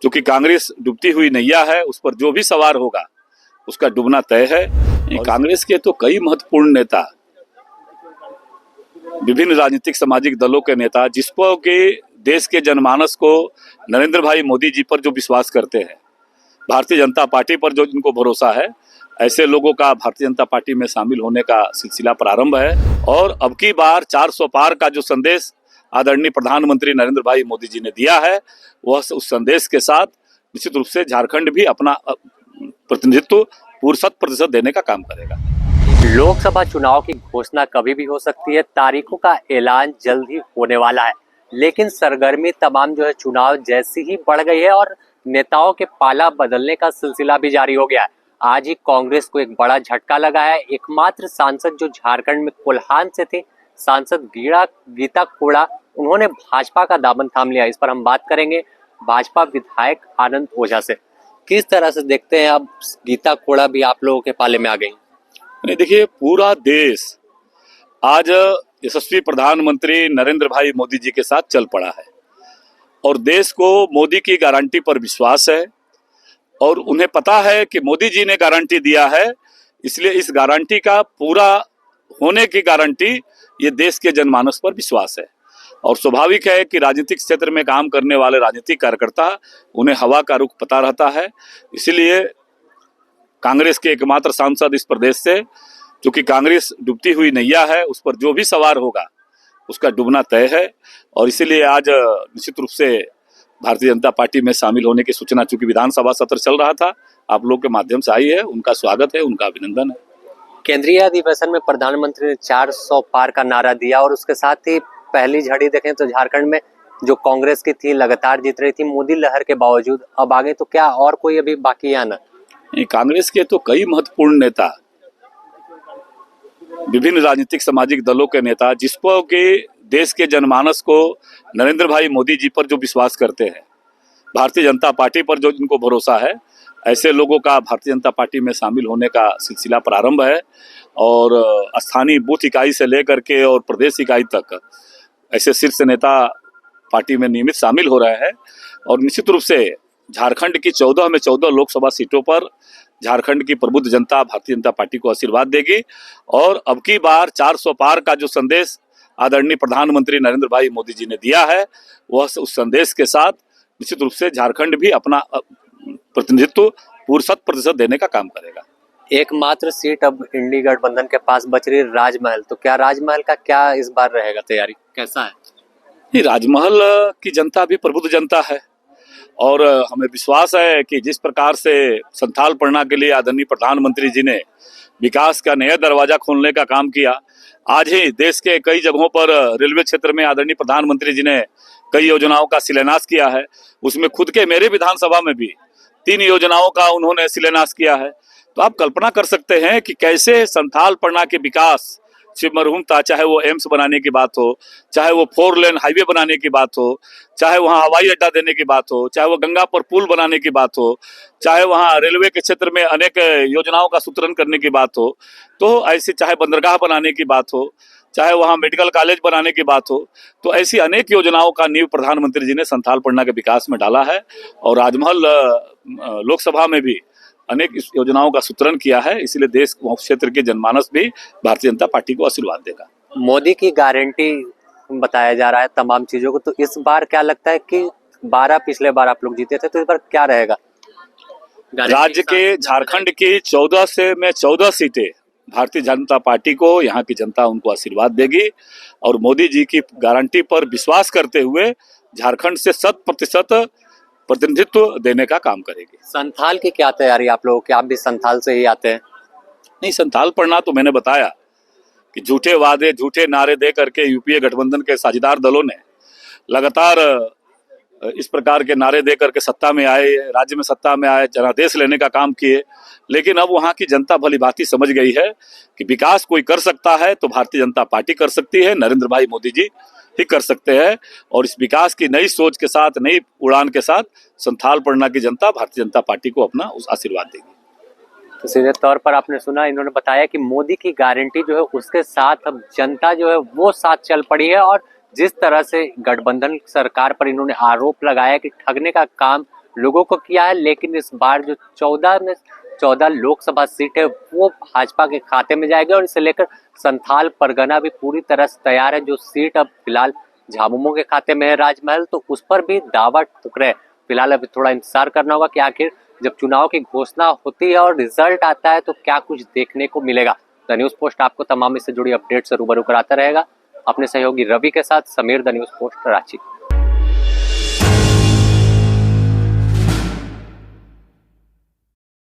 क्योंकि कांग्रेस डूबती हुई नैया है, उस पर जो भी सवार होगा उसका डूबना तय है। कांग्रेस के तो कई महत्वपूर्ण नेता, विभिन्न राजनीतिक सामाजिक दलों के नेता, जिसको कि देश के जनमानस को नरेंद्र भाई मोदी जी पर जो विश्वास करते हैं, भारतीय जनता पार्टी पर जो जिनको भरोसा है, ऐसे लोगों का भारतीय जनता पार्टी में शामिल होने का सिलसिला प्रारंभ है। और अब की बार 400 पार का जो संदेश आदरणीय प्रधानमंत्री नरेंद्र भाई मोदी जी ने दिया है, वह उस संदेश के साथ निश्चित रूप से झारखंड भी अपना प्रतिनिधित्व पूर्ण 100% देने का काम करेगा। लोकसभा चुनाव की घोषणा कभी भी हो सकती है, तारीखों का ऐलान जल्द ही होने वाला है, लेकिन सरगर्मी तमाम जो है चुनाव जैसी ही बढ़ गई है और नेताओं के पाला बदलने का सिलसिला भी जारी हो गया है। आज ही कांग्रेस को एक बड़ा झटका लगा है। एकमात्र सांसद जो झारखंड में कोल्हान से थे, सांसद गीता कोड़ा, उन्होंने भाजपा का दामन थाम लिया। इस पर हम बात करेंगे भाजपा विधायक आनंद ओझा से। किस तरह से देखते हैं अब गीता कोड़ा भी आप लोगों के पाले में आ गई? नहीं, देखिए, पूरा देश आज यशस्वी प्रधानमंत्री नरेंद्र भाई मोदी जी के साथ चल पड़ा है और देश को मोदी की गारंटी पर विश्वास है और उन्हें पता है कि मोदी जी ने गारंटी दिया है, इसलिए इस गारंटी का पूरा होने की गारंटी ये देश के जनमानस पर विश्वास है। और स्वाभाविक है कि राजनीतिक क्षेत्र में काम करने वाले राजनीतिक कार्यकर्ता, उन्हें हवा का रुख पता रहता है। इसलिए कांग्रेस के एकमात्र सांसद इस प्रदेश से, क्योंकि कांग्रेस डूबती हुई नैया है, उस पर जो भी सवार होगा उसका डूबना तय है। और इसीलिए आज निश्चित रूप से भारतीय जनता पार्टी में शामिल होने की सूचना, चूंकि विधानसभा सत्र चल रहा था, आप लोग के माध्यम से आई है। उनका स्वागत है, उनका अभिनंदन है। केंद्रीय अधिवेशन में प्रधानमंत्री ने 400 पार का नारा दिया और उसके साथ ही पहली झड़ी देखें तो झारखंड में जो कांग्रेस की थी लगातार जीत रही थी मोदी लहर के बावजूद। अब आगे तो क्या और कोई अभी बाकी है आना? कांग्रेस के तो कई महत्वपूर्ण नेता, विभिन्न राजनीतिक सामाजिक दलों के नेता, जिसको कि देश के जनमानस को नरेंद्र भाई मोदी जी पर जो विश्वास करते हैं, भारतीय जनता पार्टी पर जो जिनको भरोसा है, ऐसे लोगों का भारतीय जनता पार्टी में शामिल होने का सिलसिला प्रारंभ है। और स्थानीय बूथ इकाई से लेकर के और प्रदेश इकाई तक ऐसे शीर्ष नेता पार्टी में नियमित शामिल हो रहे हैं। और निश्चित रूप से झारखंड की 14 में 14 लोकसभा सीटों पर झारखंड की प्रबुद्ध जनता भारतीय जनता पार्टी को आशीर्वाद देगी। और अब की बार 400 पार का जो संदेश आदरणीय प्रधानमंत्री नरेंद्र भाई मोदी जी ने दिया है, वह उस संदेश के साथ निश्चित रूप से झारखंड भी अपना प्रतिनिधित्व पूर्ण 100% देने का काम करेगा। एकमात्र सीट अब इंडी गठबंधन के पास बच रही राजमहल, तो क्या राजमहल का क्या इस बार रहेगा, तैयारी कैसा है? नहीं, राजमहल की जनता भी प्रबुद्ध जनता है और हमें विश्वास है कि जिस प्रकार से संथाल पढ़ना के लिए आदरणीय प्रधानमंत्री जी ने विकास का नया दरवाजा खोलने का काम किया, आज ही देश के कई जगहों पर रेलवे क्षेत्र में आदरणीय प्रधानमंत्री जी ने कई योजनाओं का शिलान्यास किया है। उसमें खुद के मेरे विधानसभा में भी 3 योजनाओं का उन्होंने शिलान्यास किया है। तो आप कल्पना कर सकते हैं कि कैसे संथाल पढ़ना के विकास से मरहूम था, चाहे वो एम्स बनाने की बात हो, चाहे वो 4 लेन हाईवे बनाने की बात हो, चाहे वहाँ हवाई अड्डा देने की बात हो, चाहे वो गंगा पर पुल बनाने की बात हो, चाहे वहाँ रेलवे के क्षेत्र में अनेक योजनाओं का सूत्रण करने की बात हो, तो ऐसे चाहे बंदरगाह बनाने की बात हो, चाहे वहाँ मेडिकल कॉलेज बनाने की बात हो, तो ऐसी अनेक योजनाओं का नींव प्रधानमंत्री जी ने संथाल पढ़ना के विकास में डाला है। और राजमहल लोकसभा में भी अनेक योजनाओं का सूत्रण किया है। इसलिए देश क्षेत्र के जनमानस भी भारतीय जनता पार्टी को आशीर्वाद देगा। मोदी की गारंटी बताया जा रहा है तमाम चीजों को, तो इस बार क्या लगता है कि 12 पिछले बार आप लोग जीते थे, तो इस बार क्या रहेगा? राज्य के झारखंड की 14 में 14 सीटें भारतीय जनता पार्टी को, यहाँ की जनता उनको आशीर्वाद देगी और मोदी जी की गारंटी पर विश्वास करते हुए झारखंड से 100% प्रतिनिधित्व देने का काम करेगी। संथाल की क्या तैयारी आप लोगों की? आप भी संथाल से ही आते हैं? नहीं, संथाल पढ़ना तो मैंने बताया कि झूठे वादे, झूठे नारे दे करके यूपीए गठबंधन के साझेदार दलों ने लगातार इस प्रकार के नारे दे करके सत्ता में आए, राज्य में सत्ता में आए, जनादेश लेने का काम किए। लेकिन अब वहाँ की जनता भली भांति समझ गई है कि विकास कोई कर सकता है तो भारतीय जनता पार्टी कर सकती है, नरेंद्र भाई मोदी जी ही कर सकते हैं। और इस विकास की नई सोच के साथ, नई उड़ान के साथ संथाल पढ़ना की जनता भारतीय जनता पार्टी को अपना उस आशीर्वाद देगी। तो सीधे तौर पर आपने सुना, इन्होंने बताया कि मोदी की गारंटी जो है उसके साथ अब जनता जो है वो साथ चल पड़ी है। और जिस तरह से गठबंधन सरकार पर इन्होंने आरोप लगाया कि ठगने का काम लोगों को किया है, लेकिन इस बार जो 14 लोकसभा सीट है वो भाजपा के खाते में जाएगी और इसे लेकर संथाल परगना भी पूरी तरह से तैयार है। जो सीट अब फिलहाल झामुमो के खाते में है राजमहल, तो उस पर भी दावा ठुक रहे हैं। फिलहाल अभी थोड़ा इंतजार करना होगा कि आखिर जब चुनाव की घोषणा होती है और रिजल्ट आता है तो क्या कुछ देखने को मिलेगा। द न्यूज पोस्ट आपको तमाम इससे जुड़ी अपडेट से रूबरू कराता रहेगा। अपने सहयोगी रवि के साथ Sameer, the news post, Ranchi.